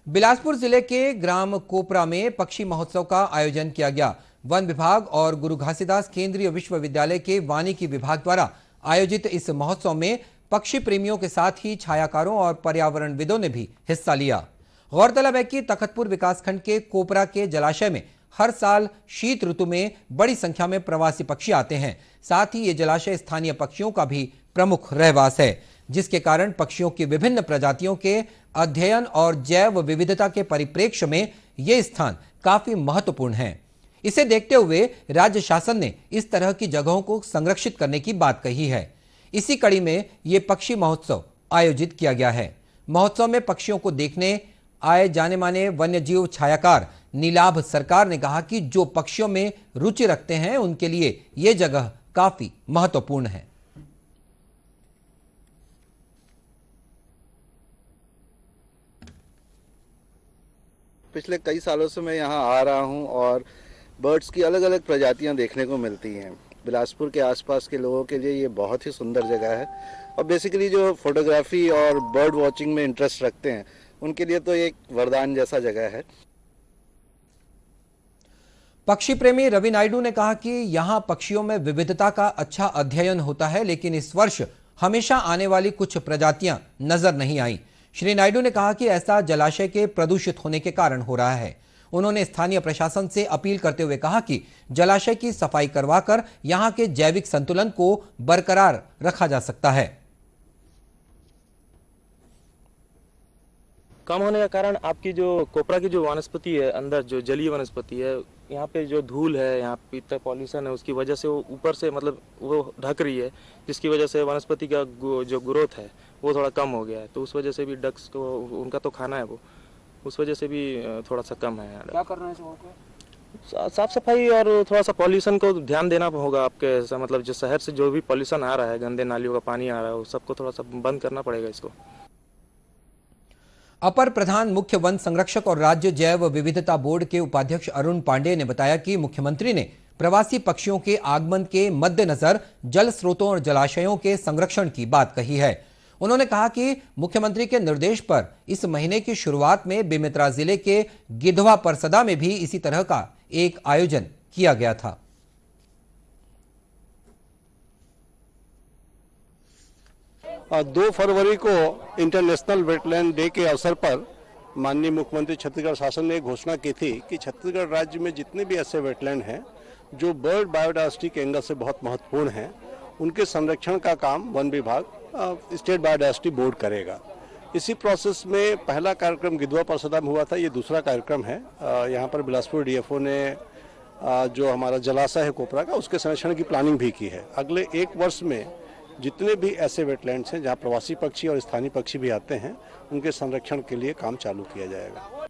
बिलासपुर जिले के ग्राम कोपरा में पक्षी महोत्सव का आयोजन किया गया। वन विभाग और गुरु घासीदास केंद्रीय विश्वविद्यालय के वानिकी विभाग द्वारा आयोजित इस महोत्सव में पक्षी प्रेमियों के साथ ही छायाकारों और पर्यावरणविदों ने भी हिस्सा लिया। गौरतलब है कि तखतपुर विकासखंड के कोपरा के जलाशय में हर साल शीत ऋतु में बड़ी संख्या में प्रवासी पक्षी आते हैं। साथ ही ये जलाशय स्थानीय पक्षियों का भी प्रमुख रहवास है, जिसके कारण पक्षियों की विभिन्न प्रजातियों के अध्ययन और जैव विविधता के परिप्रेक्ष्य में ये स्थान काफी महत्वपूर्ण है। इसे देखते हुए राज्य शासन ने इस तरह की जगहों को संरक्षित करने की बात कही है। इसी कड़ी में ये पक्षी महोत्सव आयोजित किया गया है। महोत्सव में पक्षियों को देखने आए जाने माने वन्यजीव छायाकार नीलाभ सरकार ने कहा कि जो पक्षियों में रुचि रखते हैं उनके लिए ये जगह काफी महत्वपूर्ण है। पिछले कई सालों से मैं यहाँ आ रहा हूँ और बर्ड्स की अलग अलग प्रजातियाँ देखने को मिलती हैं। बिलासपुर के आसपास के लोगों के लिए ये बहुत ही सुंदर जगह है और बेसिकली जो फोटोग्राफी और बर्ड वॉचिंग में इंटरेस्ट रखते हैं उनके लिए तो एक वरदान जैसा जगह है। पक्षी प्रेमी रवि नायडू ने कहा कि यहाँ पक्षियों में विविधता का अच्छा अध्ययन होता है, लेकिन इस वर्ष हमेशा आने वाली कुछ प्रजातियां नजर नहीं आई। श्री नायडू ने कहा कि ऐसा जलाशय के प्रदूषित होने के कारण हो रहा है। उन्होंने स्थानीय प्रशासन से अपील करते हुए कहा कि जलाशय की सफाई करवाकर यहां के जैविक संतुलन को बरकरार रखा जा सकता है। कम होने का कारण आपकी जो कोपरा की जो वनस्पति है, अंदर जो जलीय वनस्पति है, यहाँ पे जो धूल है, यहाँ पे इतना पॉल्यूशन है, उसकी वजह से वो ऊपर से मतलब वो ढक रही है, जिसकी वजह से वनस्पति का जो ग्रोथ है वो थोड़ा कम हो गया है। तो उस वजह से भी डक्स को उनका तो खाना है वो, उस वजह से भी थोड़ा सा कम है। क्या करना है इसको? साफ सफाई और थोड़ा सा पॉल्यूशन को ध्यान देना होगा आपके, मतलब जो शहर से जो भी पॉल्यूशन आ रहा है, गंदे नालियों का पानी आ रहा है, वो सबको थोड़ा सा बंद करना पड़ेगा इसको। अपर प्रधान मुख्य वन संरक्षक और राज्य जैव विविधता बोर्ड के उपाध्यक्ष अरुण पांडे ने बताया कि मुख्यमंत्री ने प्रवासी पक्षियों के आगमन के मद्देनजर जल स्रोतों और जलाशयों के संरक्षण की बात कही है। उन्होंने कहा कि मुख्यमंत्री के निर्देश पर इस महीने की शुरुआत में बेमेतरा जिले के गिधवा परसदा में भी इसी तरह का एक आयोजन किया गया था। 2 फरवरी को इंटरनेशनल वेटलैंड डे के अवसर पर माननीय मुख्यमंत्री छत्तीसगढ़ शासन ने घोषणा की थी कि छत्तीसगढ़ राज्य में जितने भी ऐसे वेटलैंड हैं जो बर्ड बायोडायवर्सिटी के एंगल से बहुत महत्वपूर्ण हैं, उनके संरक्षण का काम वन विभाग स्टेट बायोडायवर्सिटी बोर्ड करेगा। इसी प्रोसेस में पहला कार्यक्रम गिधवा परसदा में हुआ था, ये दूसरा कार्यक्रम है। यहाँ पर बिलासपुर डीएफओ ने जो हमारा जलाशय है कोपरा का, उसके संरक्षण की प्लानिंग भी की है। अगले 1 वर्ष में जितने भी ऐसे वेटलैंड्स हैं जहां प्रवासी पक्षी और स्थानीय पक्षी भी आते हैं, उनके संरक्षण के लिए काम चालू किया जाएगा।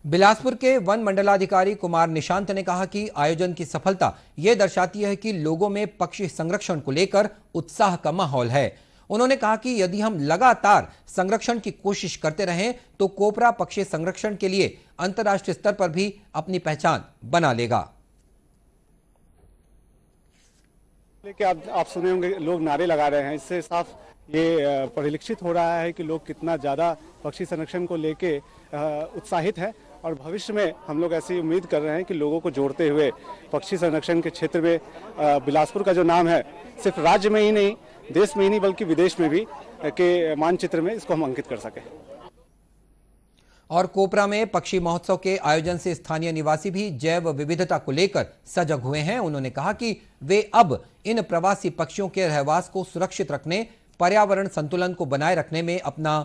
बिलासपुर के वन मंडलाधिकारी कुमार निशांत ने कहा कि आयोजन की सफलता यह दर्शाती है कि लोगों में पक्षी संरक्षण को लेकर उत्साह का माहौल है। उन्होंने कहा कि यदि हम लगातार संरक्षण की कोशिश करते रहें तो कोपरा पक्षी संरक्षण के लिए अंतर्राष्ट्रीय स्तर पर भी अपनी पहचान बना लेगा। लेकिन आप सुने होंगे लोग नारे लगा रहे हैं, इससे साफ ये परिलक्षित हो रहा है कि लोग कितना ज़्यादा पक्षी संरक्षण को लेके उत्साहित है और भविष्य में हम लोग ऐसी उम्मीद कर रहे हैं कि लोगों को जोड़ते हुए पक्षी संरक्षण के क्षेत्र में बिलासपुर का जो नाम है सिर्फ राज्य में ही नहीं, देश में ही नहीं, बल्कि विदेश में भी के मानचित्र में इसको हम अंकित कर सकें। और कोपरा में पक्षी महोत्सव के आयोजन से स्थानीय निवासी भी जैव विविधता को लेकर सजग हुए हैं। उन्होंने कहा कि वे अब इन प्रवासी पक्षियों के रहवास को सुरक्षित रखने, पर्यावरण संतुलन को बनाए रखने में अपना